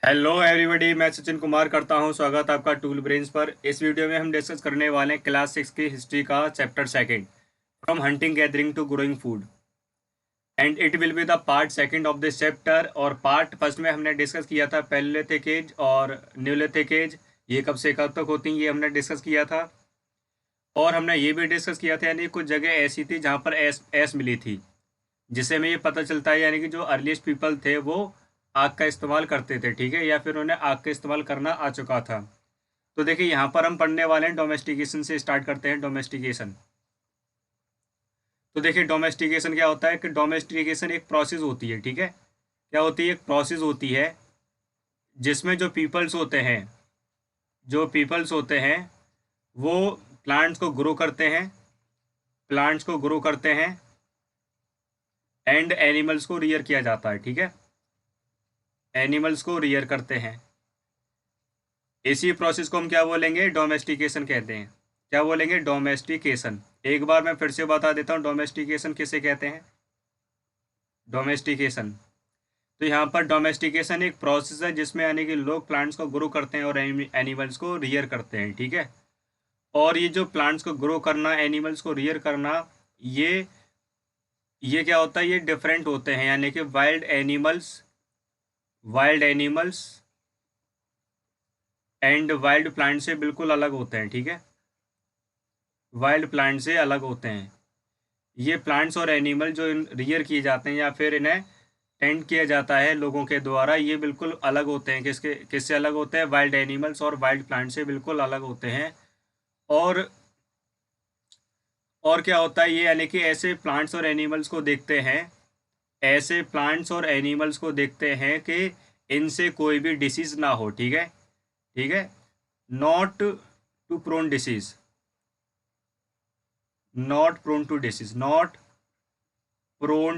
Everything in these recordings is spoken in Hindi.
हेलो एवरीबॉडी, मैं सचिन कुमार करता हूं स्वागत आपका टूल ब्रेन्स पर। इस वीडियो में हम डिस्कस करने वाले हैं क्लास 6 की हिस्ट्री का chapter second, from hunting gathering to growing food, and it will be the part second of this chapter. और पार्ट फर्स्ट में हमने डिस्कस किया था पैलेलिथिक एज और न्यूलिथिक एज, ये कब से कब तक होती हैं ये हमने डिस्कस किया था। और हमने ये भी डिस्कस किया था यानी कुछ जगह ऐसी थी जहाँ पर एस मिली थी, जिससे हमें ये पता चलता है यानी कि जो अर्लीस्ट पीपल थे वो आग का इस्तेमाल करते थे, ठीक है, या फिर उन्हें आग का इस्तेमाल करना आ चुका था। तो देखिए यहाँ पर हम पढ़ने वाले हैं डोमेस्टिकेशन से, स्टार्ट करते हैं डोमेस्टिकेशन। तो देखिए डोमेस्टिकेशन क्या होता है कि डोमेस्टिकेशन एक प्रोसेस होती है, ठीक है। क्या होती है? एक प्रोसेस होती है जिसमें जो पीपल्स होते हैं वो प्लांट्स को ग्रो करते हैं, एंड एनिमल्स को रियर किया जाता है, ठीक है। एनिमल्स को रियर करते हैं। इसी प्रोसेस को हम क्या बोलेंगे? डोमेस्टिकेशन कहते हैं। क्या बोलेंगे? डोमेस्टिकेशन। एक बार मैं फिर से बता देता हूँ डोमेस्टिकेशन किसे कहते हैं। डोमेस्टिकेशन, तो यहाँ पर डोमेस्टिकेशन एक प्रोसेस है जिसमें यानी कि लोग प्लांट्स को ग्रो करते हैं और एनिमल्स को रियर करते हैं, ठीक है। और ये जो प्लांट्स को ग्रो करना, एनिमल्स को रियर करना, ये ये क्या होता है? ये डिफरेंट होते हैं, यानी कि wild animals and wild plant से बिल्कुल अलग होते हैं, ठीक है। वाइल्ड प्लांट से अलग होते हैं। ये प्लांट्स और एनिमल जो रियर किए जाते हैं या फिर इन्हें टेंड किया जाता है लोगों के द्वारा, ये बिल्कुल अलग होते हैं। किससे अलग होते हैं? वाइल्ड एनिमल्स और वाइल्ड प्लांट से बिल्कुल अलग होते हैं। और और क्या होता है ये, यानी कि ऐसे प्लांट्स और एनिमल्स को देखते हैं, ऐसे प्लांट्स और एनिमल्स को देखते हैं कि इनसे कोई भी डिसीज ना हो, ठीक है, ठीक है। Not to prone disease, not prone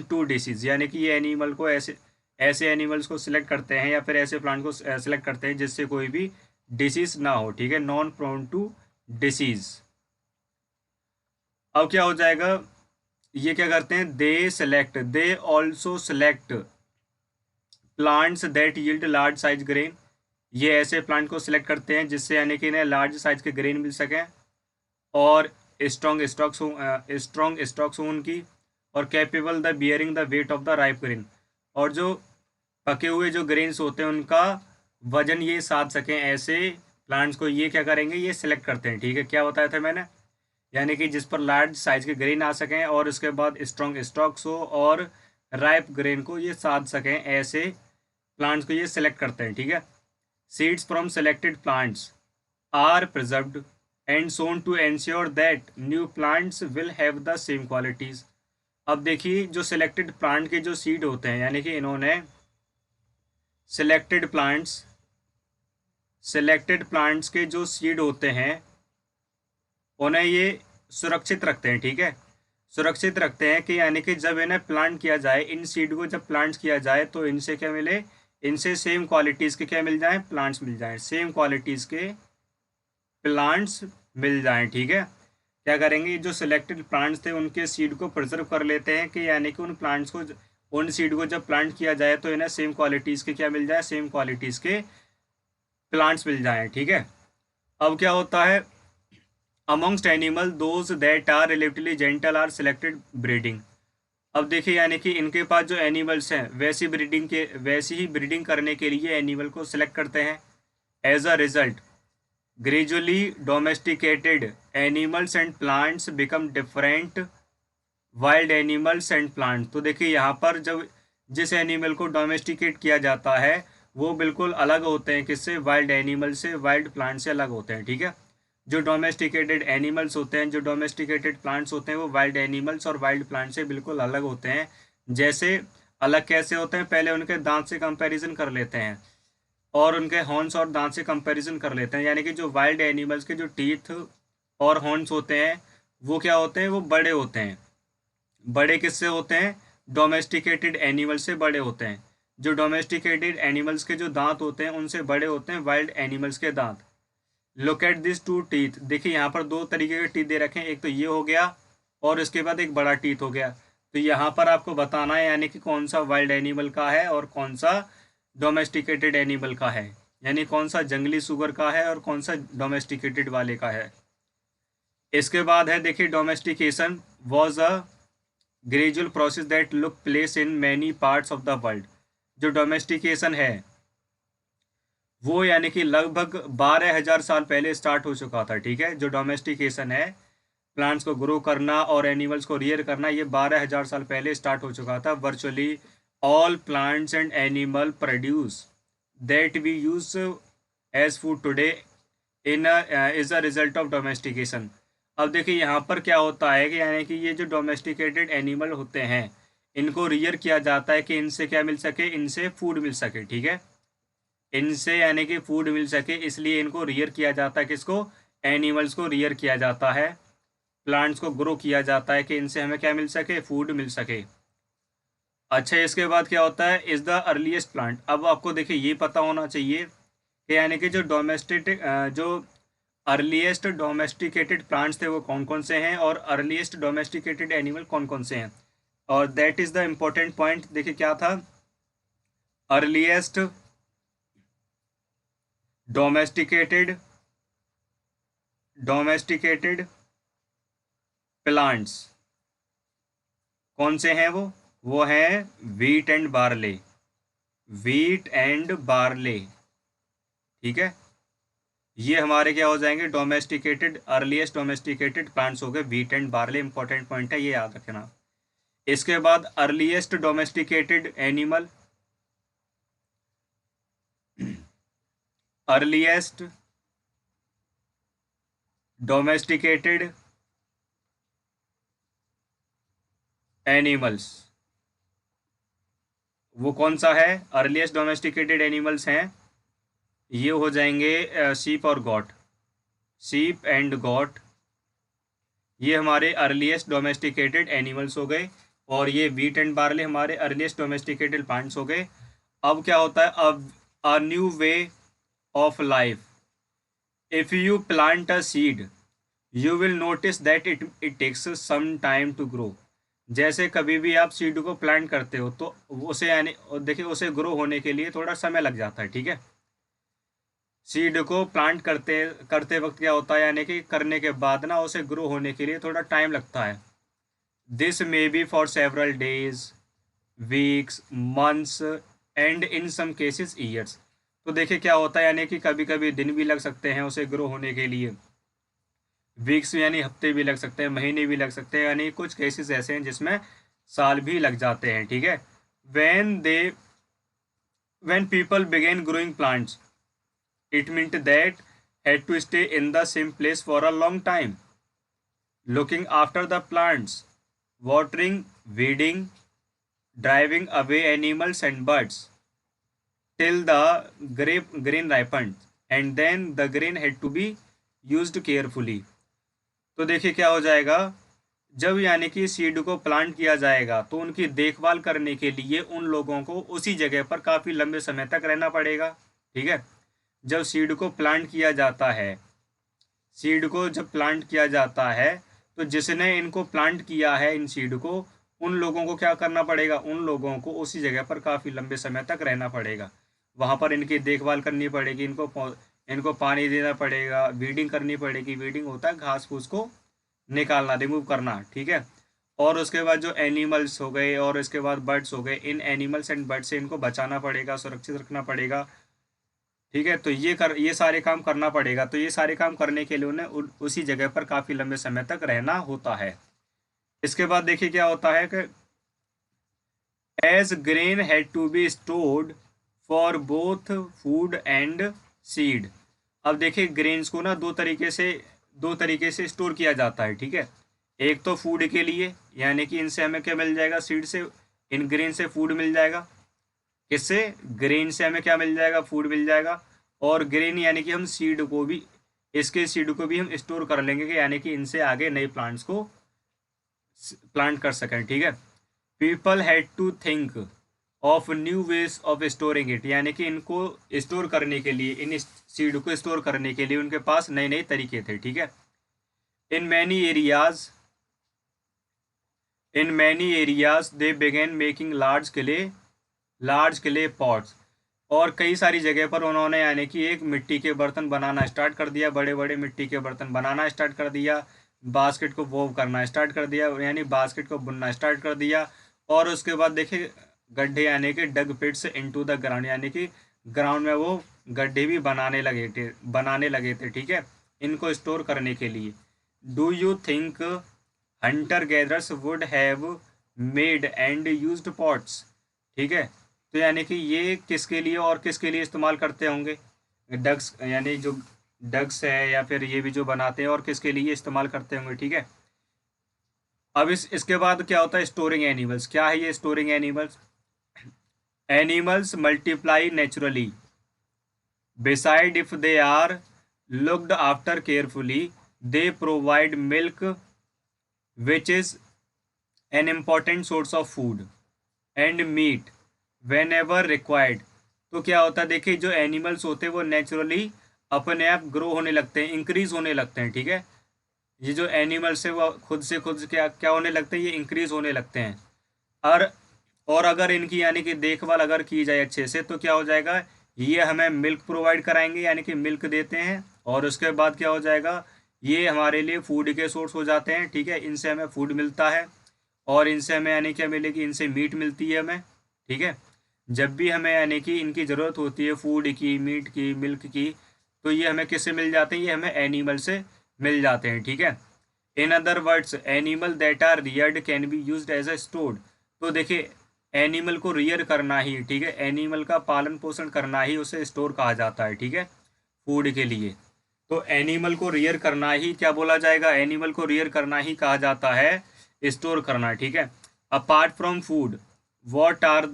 to disease, यानी कि ये एनिमल को ऐसे ऐसे एनिमल्स को सिलेक्ट करते हैं या फिर ऐसे प्लांट को सिलेक्ट करते हैं जिससे कोई भी डिसीज ना हो, ठीक है, नॉन प्रोन टू डिसीज। अब क्या हो जाएगा? ये क्या करते हैं? They also select plants that yield large size grain. ये ऐसे प्लांट को सिलेक्ट करते हैं जिससे यानी कि इन्हें लार्ज साइज के ग्रेन मिल सकें, और स्ट्रॉन्ग स्टॉक्स हों उनकी, और capable the bearing the weight of the ripe grain. और जो पके हुए जो ग्रेन्स होते हैं उनका वजन ये साध सकें, ऐसे प्लांट्स को ये क्या करेंगे? ये सिलेक्ट करते हैं, ठीक है। क्या बताया था मैंने? यानी कि जिस पर लार्ज साइज के ग्रेन आ सकें और उसके बाद स्ट्रॉन्ग स्टॉक्स हो और राइप ग्रेन को ये साध सकें, ऐसे प्लांट्स को ये सिलेक्ट करते हैं, ठीक है। Seeds from selected plants are preserved and sown to ensure that new plants will have the same qualities। अब देखिए जो सिलेक्टेड प्लांट के जो सीड होते हैं, यानी कि इन्होंने सिलेक्टेड प्लांट्स सिलेक्टेड प्लांट्स के जो सीड होते हैं उन्हें ये सुरक्षित रखते हैं, ठीक है। सुरक्षित रखते हैं कि यानी कि जब इन्हें प्लांट किया जाए, इन सीड को जब प्लांट किया जाए तो इनसे क्या मिले? इनसे सेम क्वालिटीज़ के क्या मिल जाए? प्लांट्स मिल जाएं, सेम क्वालिटीज़ के प्लांट्स मिल जाएं, ठीक है। क्या करेंगे? जो सिलेक्टेड प्लांट्स थे उनके सीड को प्रिजर्व कर लेते हैं कि यानी कि उन सीड को जब प्लांट किया जाए तो इन्हें सेम क्वालिटीज़ के क्या मिल जाए? सेम क्वालिटीज़ के प्लांट्स मिल जाएं, ठीक है। अब क्या होता है? Amongst animal those that are relatively gentle are selected breeding. अब देखिए यानी कि इनके पास जो एनिमल्स हैं वैसी ही ब्रीडिंग करने के लिए एनिमल को सिलेक्ट करते हैं। As a result gradually domesticated animals and plants become different wild animals and plant. तो देखिए यहाँ पर जब जिस एनिमल को डोमेस्टिकेट किया जाता है वो बिल्कुल अलग होते हैं, किससे? वाइल्ड एनिमल से, वाइल्ड प्लांट से अलग होते हैं, ठीक है। जो डोमेस्टिकेटेड एनिमल्स होते हैं, जो डोमेस्टिकेटेड प्लांट्स होते हैं, वो वाइल्ड एनिमल्स और वाइल्ड प्लांट से बिल्कुल अलग होते हैं। जैसे अलग कैसे होते हैं? पहले उनके दांत से कंपैरिजन कर लेते हैं और उनके हॉर्न्स और दांत से कंपैरिजन कर लेते हैं। यानी कि जो वाइल्ड एनिमल्स के जो टीथ और हॉर्न्स होते हैं वो क्या होते हैं? वो बड़े होते हैं। बड़े किससे होते हैं? डोमेस्टिकेटेड एनिमल से बड़े होते हैं। जो डोमेस्टिकेटेड एनिमल्स के जो दांत होते हैं उनसे बड़े होते हैं वाइल्ड एनिमल्स के दांत। Look at this two teeth. देखिए यहाँ पर दो तरीके के टीथ दे रखे हैं, एक तो ये हो गया और इसके बाद एक बड़ा टीथ हो गया। तो यहाँ पर आपको बताना है यानी कि कौन सा वाइल्ड एनिमल का है और कौन सा डोमेस्टिकेटेड एनिमल का है, यानी कौन सा जंगली सुगर का है और कौन सा डोमेस्टिकेटेड वाले का है। इसके बाद है देखिए, domestication was a gradual process that look place in many parts of the world. जो डोमेस्टिकेशन है वो यानी कि लगभग 12,000 साल पहले स्टार्ट हो चुका था, ठीक है। जो डोमेस्टिकेशन है, प्लांट्स को ग्रो करना और एनिमल्स को रियर करना, ये 12,000 साल पहले स्टार्ट हो चुका था। Virtually all plants and animal produce that we use as food today in is a result of domestication. अब देखिए यहाँ पर क्या होता है कि यानी कि ये जो डोमेस्टिकेटेड एनिमल होते हैं, इनको रियर किया जाता है कि इनसे क्या मिल सके, इनसे फूड मिल सके, ठीक है। इनसे यानी कि फूड मिल सके, इसलिए इनको रियर किया जाता है। किसको? एनिमल्स को रियर किया जाता है, प्लांट्स को ग्रो किया जाता है कि इनसे हमें क्या मिल सके, फूड मिल सके। अच्छा, इसके बाद क्या होता है, इज़ द अर्लीस्ट प्लांट। अब आपको देखिए ये पता होना चाहिए कि यानी कि जो अर्लीस्ट डोमेस्टिकेटेड प्लांट्स थे वो कौन कौन से हैं, और अर्लीस्ट डोमेस्टिकेटेड एनिमल कौन कौन से हैं। और that is the important point. देखिए क्या था, अर्लीस्ट डोमेस्टिकेटेड प्लांट्स कौन से हैं वो हैं wheat and barley. Wheat and barley, ठीक है। ये हमारे क्या हो जाएंगे, डोमेस्टिकेटेड, अर्लीस्ट डोमेस्टिकेटेड प्लांट्स हो गए wheat and barley. Important point है, ये याद रखना। इसके बाद earliest domesticated animal, earliest domesticated animals, वो कौन सा है, अर्लीस्ट डोमेस्टिकेटेड एनिमल्स हैं, ये हो जाएंगे शीप और गॉट। शीप एंड गॉट, ये हमारे अर्लीस्ट डोमेस्टिकेटेड एनिमल्स हो गए। और ये वीट एंड बार्ले हमारे अर्लीस्ट डोमेस्टिकेटेड प्लांट्स हो गए। अब क्या होता है, अब a new way of life. If you plant a seed you will notice that it takes some time to grow. जैसे कभी भी आप सीड को प्लांट करते हो तो उसे यानी देखिए उसे ग्रो होने के लिए थोड़ा समय लग जाता है, ठीक है। सीड को प्लांट करते करते वक्त क्या होता है, यानी कि करने के बाद ना उसे ग्रो होने के लिए थोड़ा टाइम लगता है। This may be for several days, weeks, months and in some cases years. तो देखिए क्या होता है, यानी कि कभी कभी दिन भी लग सकते हैं उसे ग्रो होने के लिए, वीक्स यानी हफ्ते भी लग सकते हैं, महीने भी लग सकते हैं, यानी कुछ केसेस ऐसे हैं जिसमें साल भी लग जाते हैं, ठीक है। When they when people begin growing plants it meant that had to stay in the same place for a long time, looking after the plants, watering, weeding, driving away animals and birds till the grain ripened, and then the grain had to be used carefully। तो देखिए क्या हो जाएगा, जब यानी कि सीड को प्लांट किया जाएगा तो उनकी देखभाल करने के लिए उन लोगों को उसी जगह पर काफ़ी लंबे समय तक रहना पड़ेगा, ठीक है। जब सीड को प्लांट किया जाता है, सीड को जब प्लांट किया जाता है तो जिसने इनको प्लांट किया है इन सीड को, उन लोगों को क्या करना पड़ेगा, उन लोगों को उसी जगह पर काफ़ी लंबे समय तक रहना पड़ेगा। वहाँ पर इनकी देखभाल करनी पड़ेगी, इनको पानी देना पड़ेगा, वीडिंग करनी पड़ेगी। वीडिंग होता है घास फूस को निकालना, रिमूव करना, ठीक है। और उसके बाद जो एनिमल्स हो गए और इसके बाद बर्ड्स हो गए, इन एनिमल्स एंड बर्ड्स से इनको बचाना पड़ेगा, सुरक्षित रखना पड़ेगा, ठीक है। तो ये सारे काम करना पड़ेगा। तो ये सारे काम करने के लिए उन्हें उसी जगह पर काफ़ी लंबे समय तक रहना होता है। इसके बाद देखिए क्या होता है कि as grain had to be stored for both food and seed. अब देखिए ग्रेन्स को ना दो तरीके से स्टोर किया जाता है, ठीक है। एक तो फूड के लिए, यानी कि इनसे हमें क्या मिल जाएगा, सीड से, इन ग्रेन से फूड मिल जाएगा। किससे? ग्रेन से हमें क्या मिल जाएगा, फूड मिल जाएगा। और ग्रेन यानी कि हम सीड को भी, इसके सीड को भी हम स्टोर कर लेंगे कि यानी कि इनसे आगे नए प्लांट्स को प्लांट कर सकें, ठीक है। People had to think of new ways of storing it, यानी कि इनको स्टोर करने के लिए, इन सीड को स्टोर करने के लिए उनके पास नए नए तरीके थे, ठीक है। In many areas they began making large clay pots. और कई सारी जगह पर उन्होंने यानी कि एक मिट्टी के बर्तन बनाना स्टार्ट कर दिया, बड़े बड़े मिट्टी के बर्तन बनाना स्टार्ट कर दिया, बास्केट को वोव करना स्टार्ट कर दिया, यानी बास्केट को बुनना स्टार्ट कर दिया। और उसके बाद देखिए गड्ढे यानी कि डग पिट्स इनटू द ग्राउंड, यानी कि ग्राउंड में वो गड्ढे भी बनाने लगे थे, ठीक है, इनको स्टोर करने के लिए। Do you think Hunter gatherers would have made and used pots, ठीक है। तो यानी कि ये किसके लिए और किसके लिए इस्तेमाल करते होंगे, डग्स, यानी जो डग्स है या फिर ये भी जो बनाते हैं, और किसके लिए इस्तेमाल करते होंगे, ठीक है। अब इसके बाद क्या होता है, स्टोरिंग एनिमल्स। क्या है ये storing animals? Animals multiply naturally beside if they are looked after carefully, they provide milk which is an important source of food and meat whenever required। तो क्या होता है, देखिए जो एनिमल्स होते हैं वो नेचुरली अपने आप ग्रो होने लगते हैं, इंक्रीज होने लगते हैं, ठीक है। ये जो एनिमल्स है वो खुद से खुद क्या क्या होने लगते हैं, ये इंक्रीज होने लगते हैं। और और अगर इनकी यानी कि देखभाल अगर की जाए अच्छे से तो क्या हो जाएगा, ये हमें मिल्क प्रोवाइड कराएंगे, यानी कि मिल्क देते हैं। और उसके बाद क्या हो जाएगा, ये हमारे लिए फूड के सोर्स हो जाते हैं, ठीक है, इनसे हमें फूड मिलता है। और इनसे हमें यानी क्या मिलेगी, इनसे मीट मिलती है हमें, ठीक है। जब भी हमें यानी कि इनकी ज़रूरत होती है फूड की, मीट की, मिल्क की, तो ये हमें किससे मिल जाते हैं, ये हमें एनिमल से मिल जाते हैं, ठीक है। In other words animal that are reared can be used as a stored. तो देखिए एनिमल को रियर करना ही, ठीक है, एनिमल का पालन पोषण करना ही उसे स्टोर कहा जाता है, ठीक है, फूड के लिए। तो एनिमल को रियर करना ही क्या बोला जाएगा, एनिमल को रियर करना ही कहा जाता है स्टोर करना, ठीक है। Apart from food what are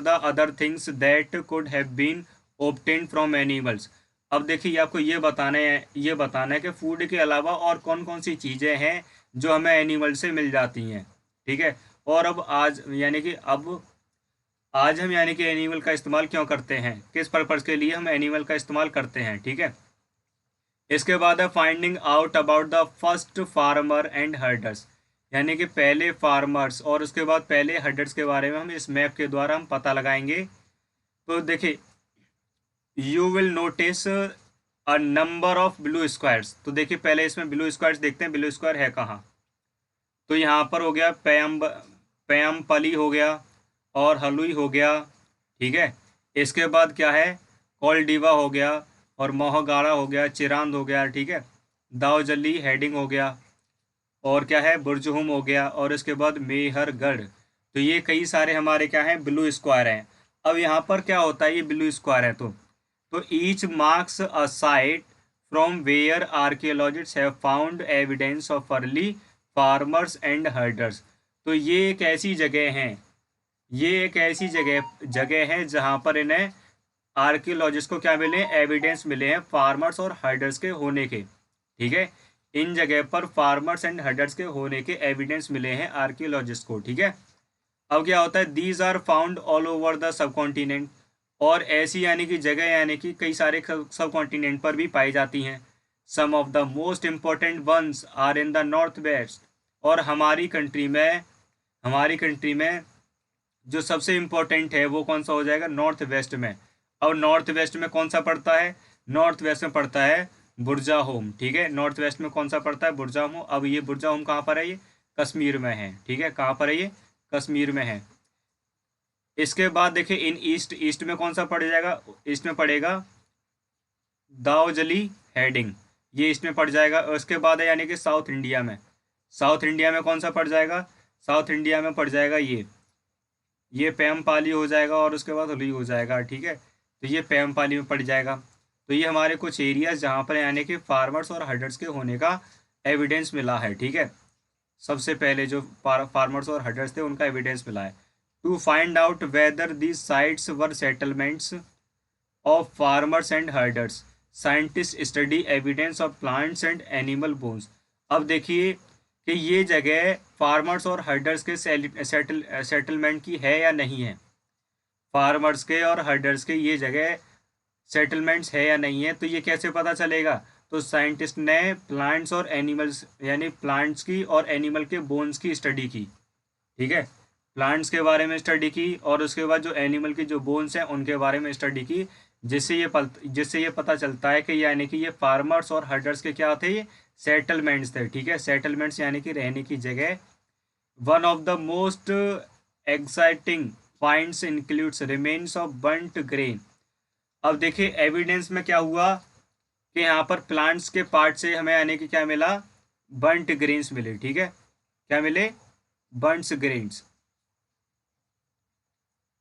the other things that could have been obtained from animals. अब देखिए आपको ये बताना है कि फूड के अलावा और कौन कौन सी चीज़ें हैं जो हमें एनिमल से मिल जाती हैं, ठीक है। और अब आज हम यानी कि एनिमल का इस्तेमाल क्यों करते हैं, किस पर्पज़ के लिए हम एनिमल का इस्तेमाल करते हैं, ठीक है। इसके बाद है finding out about the first farmer and herders, यानी कि पहले फार्मर्स और उसके बाद पहले हर्डर्स के बारे में हम इस मैप के द्वारा हम पता लगाएंगे। तो देखिए you will notice a number of blue squares. तो देखिए पहले इसमें ब्लू स्क्वायर्स देखते हैं, ब्लू स्क्वायर है कहाँ। तो यहाँ पर हो गया पैम्पली हो गया और हलुई हो गया, ठीक है। इसके बाद क्या है, कोल्डिवा हो गया और मोहगाड़ा हो गया, चिरांद हो गया, ठीक है, दावजली हेडिंग हो गया, और क्या है बुरजहुम हो गया, और इसके बाद मेहरगढ़। तो ये कई सारे हमारे क्या हैं, ब्लू स्क्वायर हैं। अब यहाँ पर क्या होता है, ये ब्लू स्क्वायर है तो each marks a site from where archaeologists have found evidence of early farmers and herders. तो ये एक ऐसी जगह जगह है जहाँ पर इन्हें आर्कियोलॉजिस्ट को क्या मिले, एविडेंस मिले हैं फार्मर्स और हर्डर्स के होने के, ठीक है। इन जगह पर फार्मर्स एंड हर्डर्स के होने के एविडेंस मिले हैं आर्कियोलॉजिस्ट को, ठीक है। अब क्या होता है, these are found all over the subcontinent. और ऐसी यानी कि जगह यानी कि कई सारे सब कॉन्टिनेंट पर भी पाई जाती हैं। Some of the most important ones are in the north west. और हमारी कंट्री में जो सबसे इम्पोर्टेंट है वो कौन सा हो जाएगा, नॉर्थ वेस्ट में। और नॉर्थ वेस्ट में कौन सा पड़ता है, नॉर्थ वेस्ट में पड़ता है बुरजाहोम, ठीक है। नॉर्थ वेस्ट में कौन सा पड़ता है, बुरजाहोम। अब ये बुरजाहोम कहाँ पर है, ये कश्मीर में है, ठीक है। कहाँ पर है, ये कश्मीर में है। इसके बाद देखिए इन ईस्ट में कौन सा पड़ जाएगा, ईस्ट में पड़ेगा दावजली हेडिंग, ये ईस्ट में पड़ जाएगा। उसके बाद है यानी कि साउथ इंडिया में कौन सा पड़ जाएगा, साउथ इंडिया में पड़ जाएगा ये पैमपाली हो जाएगा, और उसके बाद हलुई हो जाएगा, ठीक है। तो ये पैमपाली में पड़ जाएगा। तो ये हमारे कुछ एरियाज जहाँ पर यानी कि फार्मर्स और हर्डर्स के होने का एविडेंस मिला है, ठीक है। सबसे पहले जो फार्मर्स और हर्डर्स थे उनका एविडेंस मिला है। To find out whether these sites were settlements of farmers and herders, scientist study evidence of plants and animal bones. अब देखिए कि ये जगह फार्मर्स और हर्डर्स के सेटलमेंट की है या नहीं है, फार्मर्स के और हर्डर्स के ये जगह सेटलमेंट्स है या नहीं है। तो ये कैसे पता चलेगा, तो साइंटिस्ट ने प्लांट्स और एनिमल्स यानी प्लांट्स की और एनिमल के बोन्स की स्टडी की, ठीक है। प्लांट्स के बारे में स्टडी की, और उसके बाद जो एनिमल की जो बोन्स हैं उनके बारे में स्टडी की, जिससे ये पता चलता है कि यानी कि ये फार्मर्स और हर्डर्स के क्या थे, ये सेटलमेंट्स थे, ठीक है। सेटलमेंट्स यानी कि रहने की जगह। One of the most exciting finds includes remains of burnt grain. अब देखिए एविडेंस में क्या हुआ कि यहाँ पर प्लांट्स के पार्ट से हमें यानी कि क्या मिला, बर्न्ट ग्रेन्स मिले, ठीक है। क्या मिले, बर्न्स ग्रेन्स,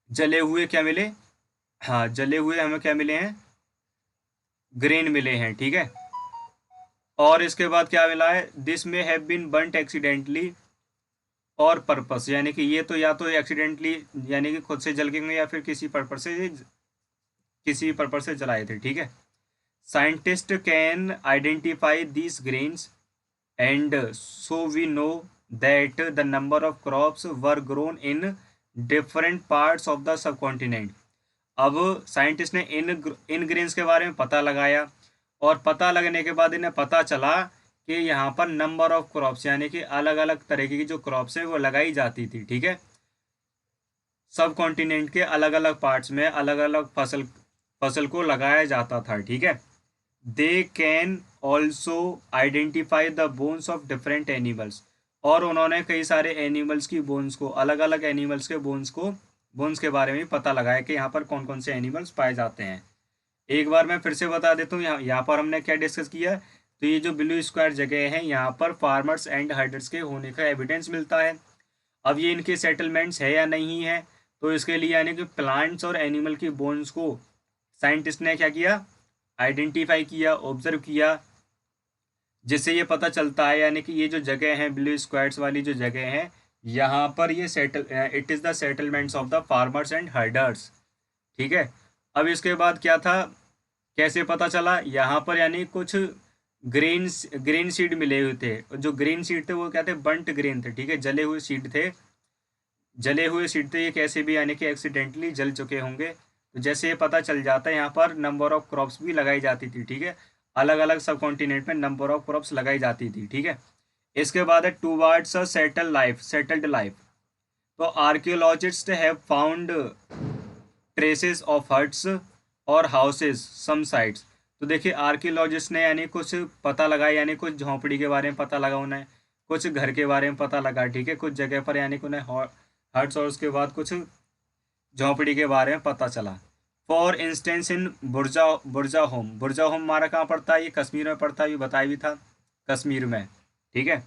जले हुए क्या मिले, हाँ जले हुए हमें क्या मिले हैं, ग्रेन मिले हैं, ठीक है। और इसके बाद क्या मिला है, दिस में हैव बीन बर्न्ट एक्सीडेंटली और पर्पस, यानी कि ये तो या तो एक्सीडेंटली यानी कि खुद से जल गए या फिर किसी पर्पस से जलाए थे, ठीक है। Scientist can identify these grains and so we know that the number of crops were grown in different parts of the subcontinent. अब साइंटिस्ट ने इन ग्रेन्स के बारे में पता लगाया, और पता लगने के बाद इन्हें पता चला कि यहाँ पर नंबर ऑफ क्रॉप्स यानी कि अलग अलग तरीके की जो क्रॉप्स हैं वो लगाई जाती थी, ठीक है। सब कॉन्टिनेंट के अलग अलग पार्ट्स में अलग अलग फसल को लगाया जाता था, ठीक है। They can also identify the bones of different animals, और उन्होंने कई सारे एनिमल्स की बोन्स को, अलग अलग एनिमल्स के बोन्स के बारे में पता लगाया कि यहाँ पर कौन कौन से एनिमल्स पाए जाते हैं। एक बार मैं फिर से बता देता हूँ, यहाँ पर हमने क्या डिस्कस किया। तो ये जो ब्लू स्क्वायर जगह है यहाँ पर फार्मर्स एंड हर्डर्स के होने का एविडेंस मिलता है। अब ये इनके सेटलमेंट्स है या नहीं है, तो इसके लिए यानी कि प्लांट्स और एनिमल की बोन्स को साइंटिस्ट ने क्या किया, आइडेंटिफाई किया, ऑब्जर्व किया, जिससे ये पता चलता है यानी कि ये जो जगह है ब्लू स्क्वायर्स वाली जो जगह है, यहाँ पर ये it is the settlements of the farmers and herders, ठीक है। अब इसके बाद क्या था, कैसे पता चला, यहाँ पर यानी कुछ ग्रीन सीड मिले हुए थे। जो ग्रीन सीड थे वो क्या थे, बंट ग्रेन थे, ठीक है, जले हुए सीड थे। जले हुए सीड थे, ये कैसे भी यानी कि एक्सीडेंटली जल चुके होंगे। तो जैसे ये पता चल जाता है, यहाँ पर नंबर ऑफ क्रॉप्स भी लगाई जाती थी, ठीक है। अलग अलग सब कॉन्टिनेंट में नंबर ऑफ क्रॉप्स लगाई जाती थी, ठीक है। इसके बाद है टूवर्ड्स अ सेटल्ड लाइफ। तो archaeologist have found traces of huts और हाउसेस सम साइट्स। तो देखिए आर्कियोलॉजिस्ट ने यानी कुछ पता लगाया, यानी कुछ झोंपड़ी के बारे में पता लगा उन्हें, कुछ घर के बारे में पता लगा, ठीक है। कुछ जगह पर यानी कि उन्हें हट्स और उसके बाद कुछ झोंपड़ी के बारे में पता चला। फॉर इंस्टेंस इन बुर्जा होम हमारा कहाँ पड़ता है, ये कश्मीर में पड़ता है, ये बताया भी था कश्मीर में, ठीक है।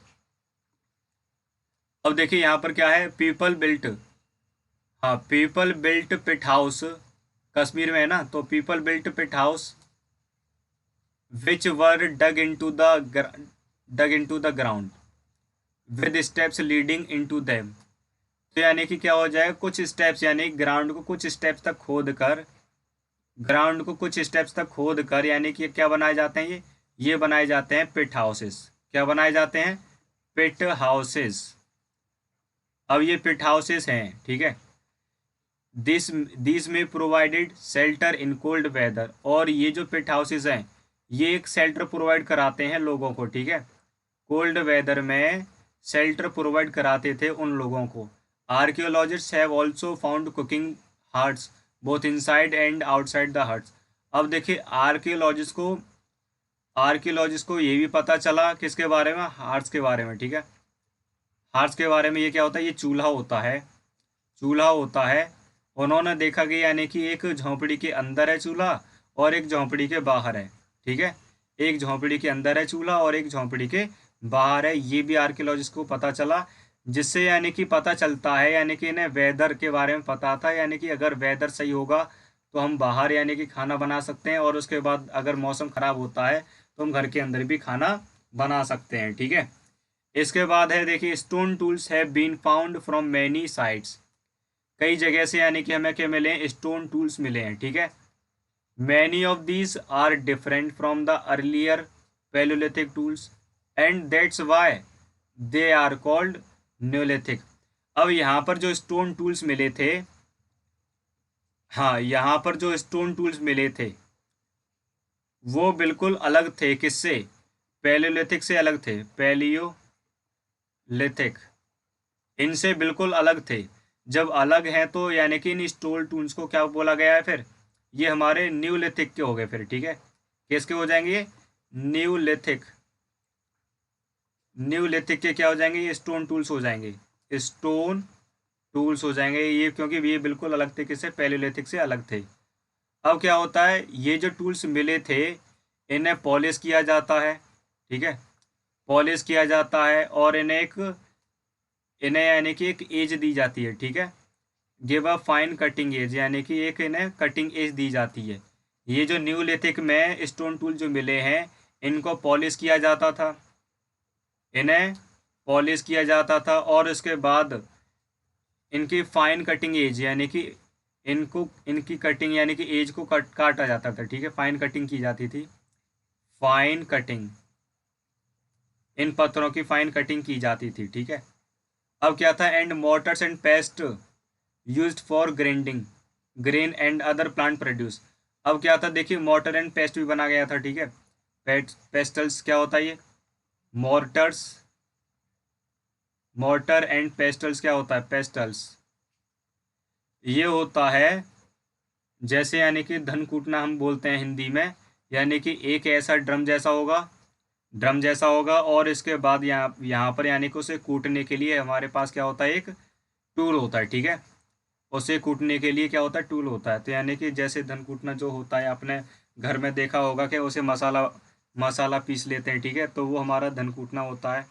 अब देखिए यहाँ पर क्या है, people built pit house, Kashmir में है ना, तो people built pit house which were dug into the ground with steps leading into them. तो यानी कि क्या हो जाएगा, कुछ स्टेप्स यानी ग्राउंड को कुछ स्टेप्स तक खोद कर यानी कि क्या बनाए जाते हैं, ये बनाए जाते हैं पिट हाउसेस। क्या बनाए जाते हैं, पिट हाउसेस। अब ये पिट हाउसेस हैं, ठीक है। This may provided shelter in cold weather, और ये जो पिट हाउसेस हैं ये एक शेल्टर प्रोवाइड कराते हैं लोगों को, ठीक है। कोल्ड वेदर में शेल्टर प्रोवाइड कराते थे उन लोगों को। Archaeologists have also found cooking huts both inside and outside the huts. अब देखिए आर्कियोलॉजिस्ट को ये भी पता चला किसके बारे में, हार्ट्स के बारे में, ठीक है। हार्ट्स के बारे में ये क्या होता है, ये चूल्हा होता है। उन्होंने देखा कि यानी कि एक झोंपड़ी के अंदर है चूल्हा और एक झोंपड़ी के बाहर है, ठीक है। एक झोंपड़ी के अंदर है चूल्हा और एक झोंपड़ी के बाहर है, ये भी आर्कियोलॉजिस्ट को पता चला। जिससे यानी कि पता चलता है यानी कि इन्हें वेदर के बारे में पता था, यानी कि अगर वेदर सही होगा तो हम बाहर यानी कि खाना बना सकते हैं, और उसके बाद अगर मौसम ख़राब होता है तो हम घर के अंदर भी खाना बना सकते हैं, ठीक है। इसके बाद है देखिए, stone tools have been found from many sites. कई जगह से यानी कि हमें क्या मिले हैं, स्टोन टूल्स मिले हैं, ठीक है। Many of these are different from the earlier palaeolithic tools and that's why they are called neolithic. अब यहाँ पर जो स्टोन टूल्स मिले थे, हाँ यहाँ पर जो स्टोन टूल्स मिले थे वो बिल्कुल अलग थे, किससे, पैलियोलिथिक से अलग थे, पैलियोलिथिक इनसे बिल्कुल अलग थे। जब अलग हैं तो यानी कि इन स्टोन टूल्स को क्या बोला गया है फिर, ये हमारे न्यूलिथिक के हो गए फिर, ठीक है। किसके हो जाएंगे ये, न्यूलिथिक। न्यूलिथिक के क्या हो जाएंगे, ये स्टोन टूल्स हो जाएंगे, स्टोन टूल्स हो जाएंगे ये, क्योंकि ये बिल्कुल अलग थे, किससे, पैलियोलिथिक से अलग थे। अब क्या होता है, ये जो टूल्स मिले थे इन्हें पॉलिश किया जाता है, ठीक है, पॉलिश किया जाता है, और इन्हें यानी कि एक एज दी जाती है, ठीक है, give a fine cutting edge, यानी कि एक इन्हें कटिंग एज दी जाती है। ये जो न्यूलिथिक में स्टोन टूल जो मिले हैं इनको पॉलिश किया जाता था, इन्हें पॉलिश किया जाता था, और उसके बाद इनकी फाइन कटिंग एज यानी कि इनको इनकी कटिंग यानी कि एज को काटा जाता था, ठीक है, फाइन कटिंग की जाती थी, फाइन कटिंग, इन पत्थरों की फाइन कटिंग की जाती थी, ठीक है। अब क्या था, and Motors and paste used for grinding grain and other plant produce. अब क्या था, देखिए मोटर एंड पेस्ट भी बना गया था, ठीक है, पेस्टल्स क्या होता है ये, मोर्टर्स, मोर्टर एंड पेस्टल्स क्या होता है, पेस्टल्स ये होता है जैसे यानी कि धन कूटना हम बोलते हैं हिंदी में, यानी कि एक ऐसा ड्रम जैसा होगा, ड्रम जैसा होगा, और इसके बाद यहाँ यहाँ पर यानी कि उसे कूटने के लिए हमारे पास क्या होता है, एक टूल होता है, ठीक है, उसे कूटने के लिए क्या होता है, टूल होता है। तो यानी कि जैसे धन कूटना जो होता है आपने घर में देखा होगा कि उसे मसाला मसाला पीस लेते हैं, ठीक है, तो वो हमारा धन कूटना होता है।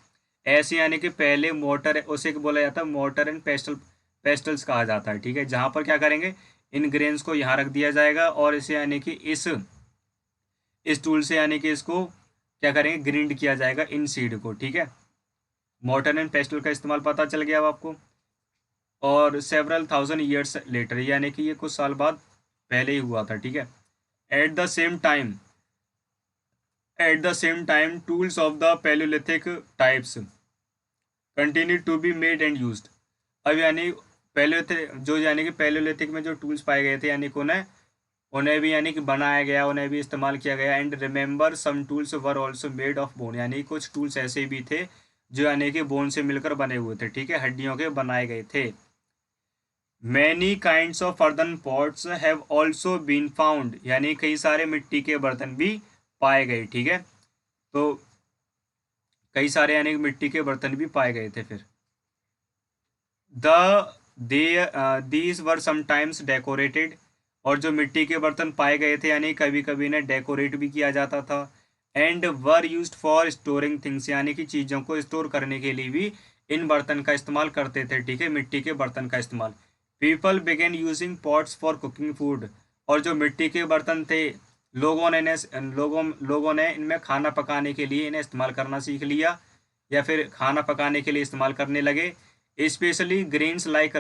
ऐसे यानी कि पहले मोटर, उसे बोला जाता है मोटर एंड पेस्टल्स कहा जाता है, ठीक है, जहाँ पर क्या करेंगे, इन ग्रेन्स को यहाँ रख दिया जाएगा, और इसे यानी कि इस टूल से यानी कि इसको क्या करेंगे, ग्रिंड किया जाएगा इन सीड को, ठीक है। मोटर एंड पेस्टल का इस्तेमाल पता चल गया अब आपको। और सेवरल थाउजेंड ईयर्स लेटर, यानी कि ये कुछ साल बाद पहले ही हुआ था, ठीक है। At the same time at the same time tools of the palaeolithic types continue to be made and used. अब यानी पैलियोलिथिक जो यानी कि पैलियोलिथिक में जो टूल्स पाए गए थे यानी कि उन्हें उन्हें भी यानी कि बनाया गया, उन्हें भी इस्तेमाल किया गया। And remember some tools were also made of bone, यानी कुछ टूल्स ऐसे भी थे जो यानी कि बोन से मिलकर बने हुए थे, ठीक है, हड्डियों के बनाए गए थे। Many kinds of earthen pots have also been found, यानी कई सारे मिट्टी के बर्तन भी पाए गए, ठीक है, तो कई सारे यानी कि मिट्टी के बर्तन भी पाए गए थे। फिर the they these were sometimes decorated, और जो मिट्टी के बर्तन पाए गए थे यानी कभी कभी इन्हें डेकोरेट भी किया जाता था। And were used for storing things, यानी कि चीज़ों को स्टोर करने के लिए भी इन बर्तन का इस्तेमाल करते थे, ठीक है, मिट्टी के बर्तन का इस्तेमाल। People begin using pots for cooking food, और जो मिट्टी के बर्तन थे लोगों ने इनमें खाना पकाने के लिए इन्हें इस्तेमाल करना सीख लिया, या फिर खाना पकाने के लिए इस्तेमाल करने लगे। Specially grains like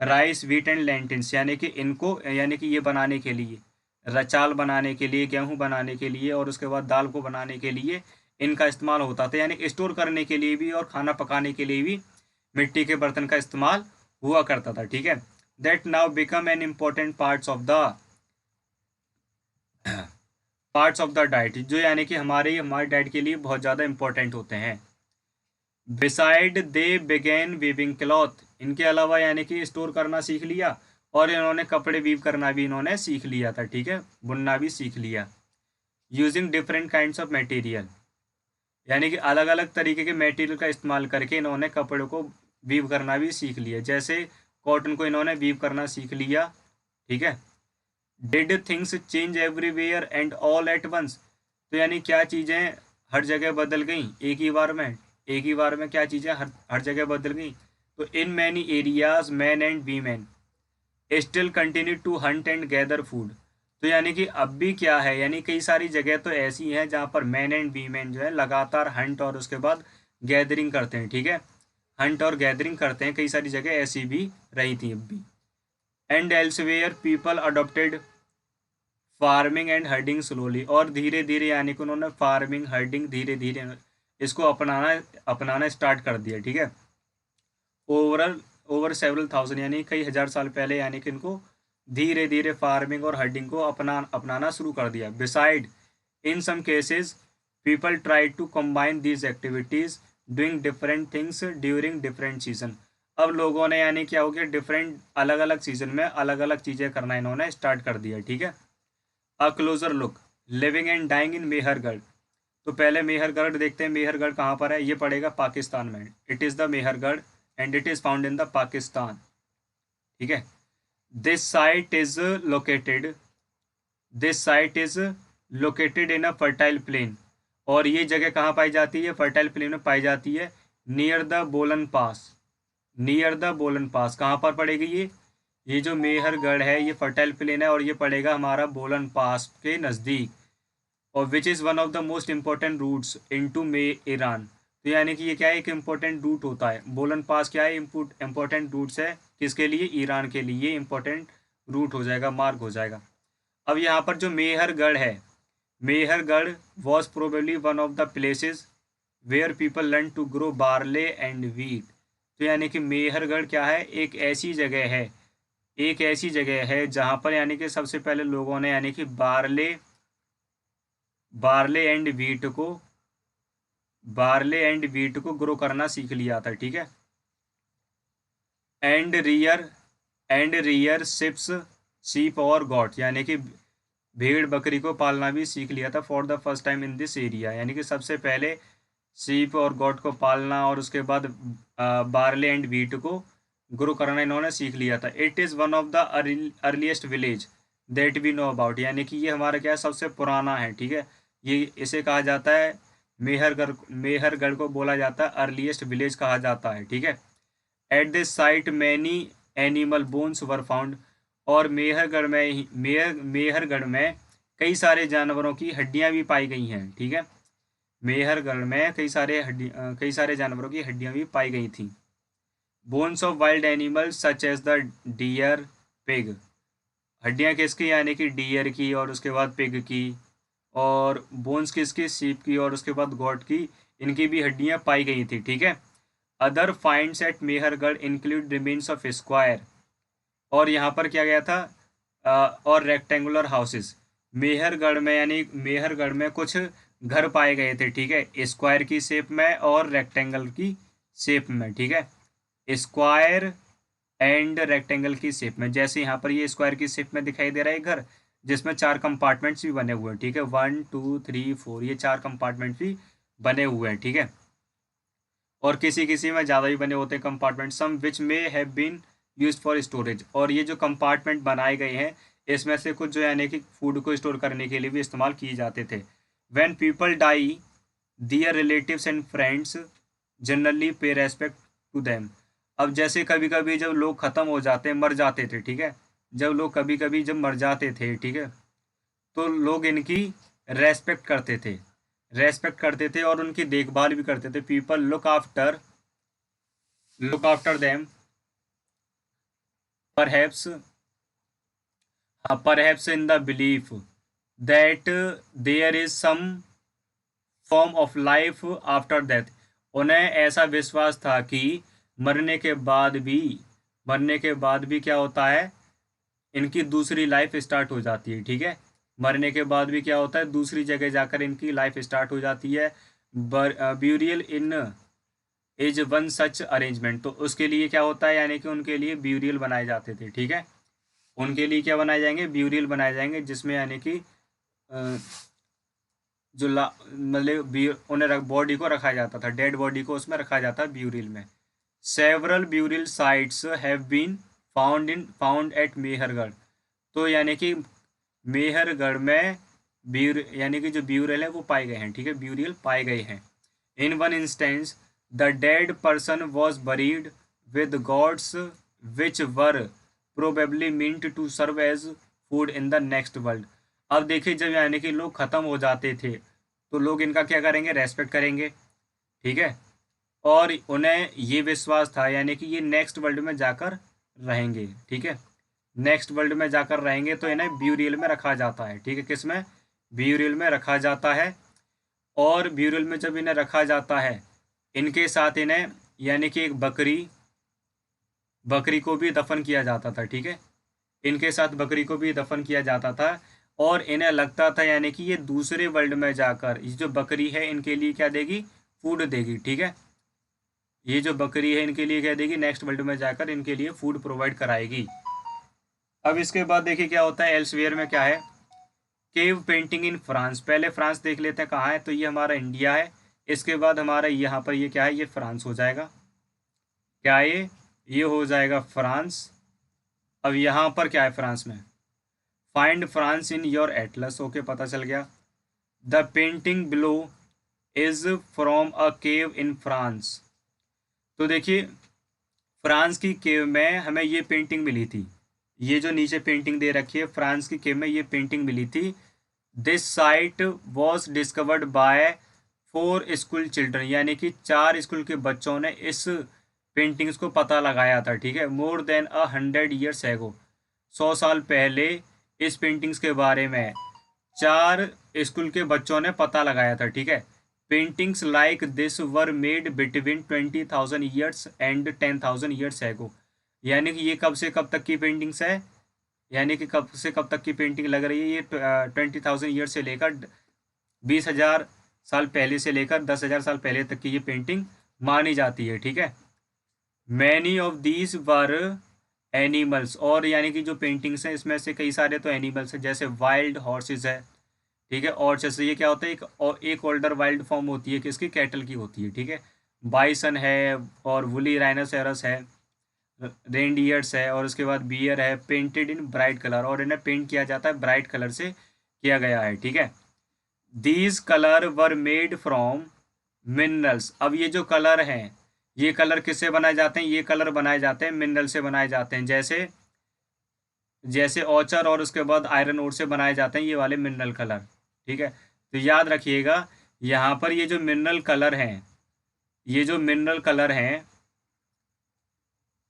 rice wheat and lentils, यानी कि इनको यानी कि ये बनाने के लिए, चावल बनाने के लिए, गेहूं बनाने के लिए, और उसके बाद दाल को बनाने के लिए इनका इस्तेमाल होता था, यानी स्टोर करने के लिए भी और खाना पकाने के लिए भी मिट्टी के बर्तन का इस्तेमाल हुआ करता था, ठीक है। That now become an important parts of the diet, जो यानी कि हमारे डाइट के लिए बहुत ज़्यादा इंपॉर्टेंट होते हैं। बिसाइड दे बिगेन वीविंग क्लॉथ, इनके अलावा यानी कि स्टोर करना सीख लिया, और इन्होंने कपड़े वीव करना भी इन्होंने सीख लिया था, ठीक है, बुनना भी सीख लिया। Using different kinds of material, यानी कि अलग अलग तरीके के मटेरियल का इस्तेमाल करके इन्होंने कपड़ों को वीव करना भी सीख लिया। जैसे कॉटन को इन्होंने वीव करना सीख लिया, ठीक है। Did things change everywhere and all at once, तो यानी क्या चीज़ें हर जगह बदल गई एक ही बार में क्या चीज़ें हर जगह बदल गई। तो in many areas man and women still continue to hunt and gather food, तो यानी कि अब भी क्या है, यानी कई सारी जगह तो ऐसी हैं जहाँ पर मैन एंड वीमेन जो है लगातार हंट और उसके बाद गैदरिंग करते हैं, ठीक है, हंट और गैदरिंग करते हैं, कई सारी जगह ऐसी भी रही थी अब भी। And elsewhere people adopted farming and herding slowly, और धीरे धीरे यानी कि उन्होंने फार्मिंग हर्डिंग धीरे धीरे इसको अपनाना स्टार्ट कर दिया, ठीक है। ओवर सेवरल थाउजेंड, यानी कई हजार साल पहले यानी कि इनको धीरे धीरे फार्मिंग और हर्डिंग को अपनाना शुरू कर दिया। Beside in some cases people try to combine these activities doing different things during different season, अब लोगों ने यानी क्या हो गया, डिफरेंट अलग अलग सीजन में अलग अलग चीज़ें करना इन्होंने स्टार्ट कर दिया, ठीक है। A closer look, living and dying in Mehrgarh. तो पहले मेहरगढ़ देखते हैं, मेहरगढ़ कहाँ पर है, ये पड़ेगा पाकिस्तान में। It is the Mehrgarh and it is found in the Pakistan, ठीक है। This site is located, this site is located in a fertile plain. और ये जगह कहाँ पाई जाती है, फर्टाइल प्लेन में पाई जाती है, नियर द बोलन पास, नियर द बोलन पास। कहाँ पर पड़ेगी ये जो मेहरगढ़ है ये फर्टाइल प्लेन है और ये पड़ेगा हमारा बोलन पास के नज़दीक। और which is one of the most important routes into may Iran. तो यानी कि ये क्या है, एक इम्पोर्टेंट रूट होता है, बोलन पास क्या है, इम्पोर्टेंट रूट्स है किसके लिए, ईरान के लिए इम्पोर्टेंट रूट हो जाएगा, मार्ग हो जाएगा। अब यहाँ पर जो मेहरगढ़ है, Mehrgarh was probably one of the places where people learn to grow barley and wheat. तो यानी कि मेहरगढ़ क्या है, एक ऐसी जगह है, एक ऐसी जगह है जहाँ पर यानी कि सबसे पहले लोगों ने यानी कि बार्ले बार्ले एंड वीट को बार्ले एंड वीट को ग्रो करना सीख लिया था, ठीक है। And rear and rear ships सीप और गॉट, यानी कि भेड़ बकरी को पालना भी सीख लिया था for the first time in this area. यानी कि सबसे पहले सीप और गॉट को पालना और उसके बाद बार्ले एंड वीट को ग्रो करना इन्होंने सीख लिया था। It is one of the earliest village that we know about, यानी कि ये हमारा क्या है, सबसे पुराना है, ठीक है। ये इसे कहा जाता है मेहरगढ़, मेहरगढ़ को बोला जाता है अर्लीस्ट विलेज कहा जाता है, ठीक है। At this site many animal bones were found. और मेहरगढ़ में ही मेहरगढ़ में कई सारे जानवरों की हड्डियां भी पाई गई हैं, ठीक है। मेहरगढ़ में कई सारे जानवरों की हड्डियां भी पाई गई थी। Bones of wild animals such as the deer, pig. हड्डियां किसकी, यानी कि डियर की और उसके बाद पिग की। और बोन्स किसकी, सीप की और उसके बाद गॉट की, इनकी भी हड्डियां पाई गई थी, ठीक है। Other finds at Mehrgarh include remains of square. और यहाँ पर क्या गया था, और रेक्टेंगुलर हाउसेस। मेहरगढ़ में यानी मेहरगढ़ में कुछ घर पाए गए थे, ठीक है, स्क्वायर की शेप में और रेक्टेंगल की शेप में, ठीक है, स्क्वायर एंड रेक्टेंगल की शेप में। जैसे यहाँ पर ये स्क्वायर की शेप में दिखाई दे रहा है घर, जिसमें 4 कंपार्टमेंट्स भी बने हुए हैं, ठीक है, 1 2 3 4, ये 4 कंपार्टमेंट्स भी बने हुए हैं, ठीक है। और किसी किसी में ज़्यादा भी बने होते हैं compartment, some which may have been use for storage. और ये जो कंपार्टमेंट बनाए गए हैं इसमें से कुछ जो यानी कि फूड को स्टोर करने के लिए भी इस्तेमाल किए जाते थे। When people die their relatives and friends generally pay respect to them. अब जैसे कभी कभी जब लोग ख़त्म हो जाते, मर जाते थे, ठीक है, जब लोग कभी कभी जब मर जाते थे, ठीक है, तो लोग इनकी रेस्पेक्ट करते थे, रेस्पेक्ट करते थे और उनकी देखभाल भी करते थे। People look after them, perhaps perhaps in the belief that there is some form of life after death. उन्हें ऐसा विश्वास था कि मरने के बाद भी मरने के बाद भी क्या होता है, इनकी दूसरी लाइफ स्टार्ट हो जाती है, ठीक है। मरने के बाद भी क्या होता है, दूसरी जगह जाकर इनकी लाइफ स्टार्ट हो जाती है। Burial in is one such arrangement. तो उसके लिए क्या होता है, यानी कि उनके लिए ब्यूरियल बनाए जाते थे, ठीक है। उनके लिए क्या बनाए जाएंगे, ब्यूरियल बनाए जाएंगे, जिसमें यानी कि जो मतलब उन्हें बॉडी को रखा जाता था, डेड बॉडी को उसमें रखा जाता है ब्यूरियल में। Several burial sites have been found at Mehrgarh. तो यानी कि मेहरगढ़ में यानी कि जो ब्यूरियल है वो पाए गए हैं, ठीक है, ब्यूरियल पाए गए हैं। In one instance the dead person was buried with goats which were probably meant to serve as food in the next world. अब देखिए जब यानी कि लोग ख़त्म हो जाते थे तो लोग इनका क्या करेंगे, रेस्पेक्ट करेंगे, ठीक है। और उन्हें ये विश्वास था यानी कि ये नेक्स्ट वर्ल्ड में जाकर रहेंगे, ठीक है, नेक्स्ट वर्ल्ड में जाकर रहेंगे, तो इन्हें ब्यूरियल में रखा जाता है, ठीक है, किसमें, ब्यूरियल में रखा जाता है। और ब्यूरियल में जब इन्हें रखा जाता है, इनके साथ इन्हें यानी कि एक बकरी को भी दफन किया जाता था, ठीक है, इनके साथ बकरी को भी दफन किया जाता था। और इन्हें लगता था यानी कि ये दूसरे वर्ल्ड में जाकर ये जो बकरी है इनके लिए क्या देगी, फूड देगी, ठीक है, ये जो बकरी है इनके लिए कह देगी नेक्स्ट वर्ल्ड में जाकर इनके लिए फूड प्रोवाइड कराएगी। अब इसके बाद देखिए क्या होता है एल्सवेयर में क्या है। केव पेंटिंग इन फ्रांस, पहले फ्रांस देख लेते हैं कहाँ है, तो ये हमारा इंडिया है। इसके बाद हमारा यहाँ पर ये क्या है, ये फ्रांस हो जाएगा। क्या ये हो जाएगा फ्रांस। अब यहाँ पर क्या है फ्रांस में, find France in your Atlas. Okay, पता चल गया। The painting below is from a cave in France. तो देखिए फ्रांस की केव में हमें ये पेंटिंग मिली थी। ये जो नीचे पेंटिंग दे रखी है फ्रांस की केव में ये पेंटिंग मिली थी। This site was discovered by 4 school children, यानी कि 4 स्कूल के बच्चों ने इस पेंटिंग्स को पता लगाया था। ठीक है, मोर देन 100 years एगो, 100 साल पहले इस पेंटिंग्स के बारे में 4 स्कूल के बच्चों ने पता लगाया था। ठीक है, paintings like this were made between 20,000 years and 10,000 years एगो, यानी कि ये कब से कब तक की पेंटिंग्स है, यानी कि कब से कब तक की पेंटिंग लग रही है, ये 20,000 years से लेकर 20,000 साल पहले से लेकर 10,000 साल पहले तक की ये पेंटिंग मानी जाती है। ठीक है, many of these were animals, और यानी कि जो पेंटिंग्स हैं इसमें से कई सारे तो एनिमल्स हैं, जैसे वाइल्ड हॉर्सेस है। ठीक है, और जैसे ये क्या होता है, एक ओल्डर वाइल्ड फॉर्म होती है किसकी, कैटल की होती है। ठीक है, बाइसन है और वुली राइनोसेरस है, रेनडियर्स है, और उसके बाद बियर है, पेंटेड इन ब्राइट कलर, और इन्हें पेंट किया जाता है ब्राइट कलर से किया गया है। ठीक है, these colour were made from minerals. अब ये जो कलर हैं ये कलर किससे बनाए जाते हैं, ये कलर बनाए जाते हैं मिनरल से बनाए जाते हैं, जैसे जैसे ऑचर और उसके बाद आयरन ओर से बनाए जाते हैं ये वाले मिनरल कलर। ठीक है, तो याद रखिएगा यहाँ पर ये जो मिनरल कलर हैं, ये जो मिनरल कलर हैं,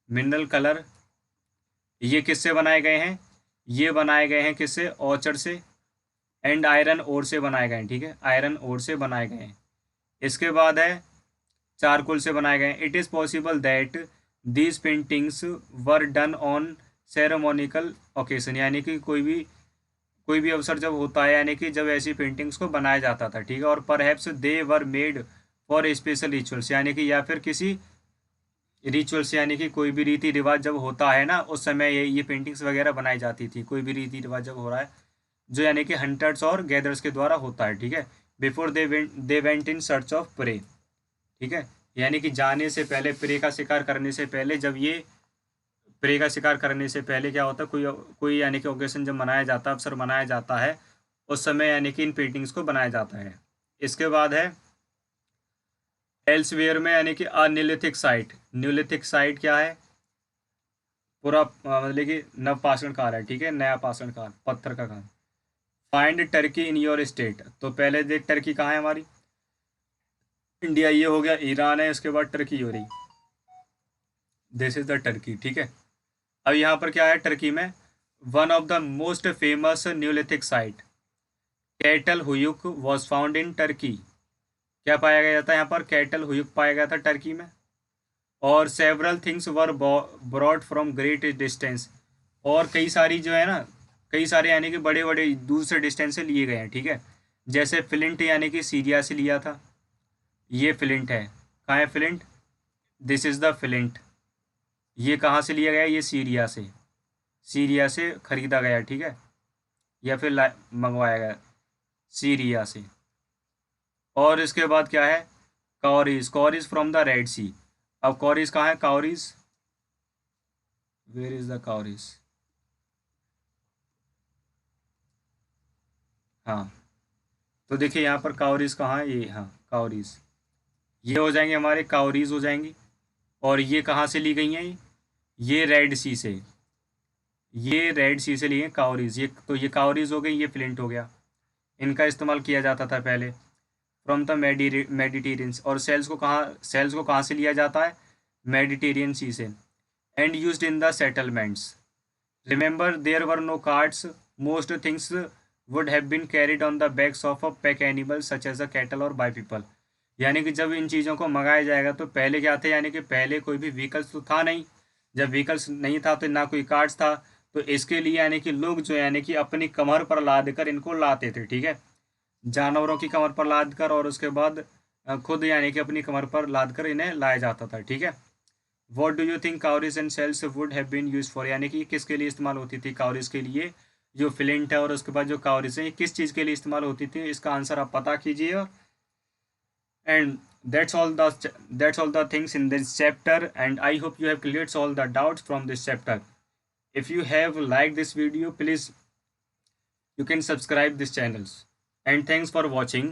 मिनरल कलर ये किससे बनाए गए हैं, ये बनाए गए हैं किससे, ऑचर से एंड आयरन ओर से बनाए गए हैं। ठीक है, आयरन ओर से बनाए गए हैं। इसके बाद है चारकोल से बनाए गए हैं। It is possible that these paintings were done on ceremonial occasion, यानी कि कोई भी अवसर जब होता है, यानी कि जब ऐसी पेंटिंग्स को बनाया जाता था। ठीक है, और perhaps they were made for special rituals, यानी कि या फिर किसी रिचुअल्स, यानी कि कोई भी रीति रिवाज जब होता है ना उस समय ये पेंटिंग्स वगैरह बनाई जाती थी। कोई भी रीति रिवाज जब हो रहा है जो यानी कि हंटर्स और गैदर्स के द्वारा होता है। ठीक है, before they went in search of prey. ठीक है, यानी कि जाने से पहले, प्रे का शिकार करने से पहले, जब ये प्रे का शिकार करने से पहले क्या होता है, कोई कोई यानी कि ओकेशन जब मनाया जाता है, अवसर मनाया जाता है, उस समय यानी कि इन पेंटिंग्स को बनाया जाता है। इसके बाद है एल्सवेयर में, यानी कि न्यूलिथिक साइट। न्यूलिथिक साइट क्या है, पूरा मतलब कि नवपाषाण काल है। ठीक है, नया पाषाण काल, पत्थर का काल। Find Turkey in your state, तो पहले देख टर्की कहाँ है हमारी, इंडिया ये हो गया, ईरान है, उसके बाद टर्की हो रही, दिस इज द टर्की। ठीक है, अब यहाँ पर क्या है टर्की में, one of the most famous neolithic site Catal Huyuk was found in Turkey. क्या पाया गया था यहाँ पर, कैटल हुयुक पाया गया था टर्की में। और several things were broad from great distance, और कई सारी जो है ना, कई सारे यानी कि बड़े बड़े दूर से डिस्टेंस से लिए गए हैं। ठीक है, जैसे फ्लिंट यानी कि सीरिया से लिया था, ये फ्लिंट है, कहाँ है flint, this is the flint. ये कहाँ से लिया गया, ये सीरिया से, सीरिया से खरीदा गया। ठीक है, या फिर मंगवाया गया सीरिया से। और इसके बाद क्या है, कॉरिस, कॉरिस फ्रॉम द रेड सी। अब कॉरिस कहाँ है, कॉरिस, वेयर इज द कॉरिस, हाँ, तो देखिए यहाँ पर काउरीज कहाँ है, ये हाँ काउरीज, ये हो जाएंगे हमारे काउरीज हो जाएंगी। और ये कहाँ से ली गई हैं, ये रेड सी से, ये रेड सी से ली हैं काउरीज। ये तो ये काउरीज हो गई, ये फ्लिंट हो गया। इनका इस्तेमाल किया जाता था पहले फ्रॉम द मेडिटेरियंस। और सेल्स को कहाँ से लिया जाता है, मेडिटेरियन सी से। And used in the settlements. Remember there were no carts, most things would have been carried on the backs of a pack animal such as a cattle और बाय पीपल। यानी कि जब इन चीज़ों को मंगाया जाएगा तो पहले क्या थे, यानी कि पहले कोई भी व्हीकल्स तो था नहीं। जब व्हीकल्स नहीं था तो ना कोई कार्ड्स था, तो इसके लिए यानी कि लोग जो यानी कि अपनी कमर पर लाद कर इनको लाते थे। ठीक है, जानवरों की कमर पर लाद कर, और उसके बाद खुद यानी कि अपनी कमर पर लाद कर इन्हें लाया जाता था, ठीक है। What do you think cowries and shells would have been use for, यानी कि किसके लिए इस्तेमाल होती थी काउरिस के लिए, जो फ्लिंट है और उसके बाद जो काउरिस है ये किस चीज़ के लिए इस्तेमाल होती थी, इसका आंसर आप पता कीजिए। And that's all the things in this chapter, and I hope you have cleared all the doubts from this chapter. If you have liked this video, please you can subscribe this channels, and thanks for watching.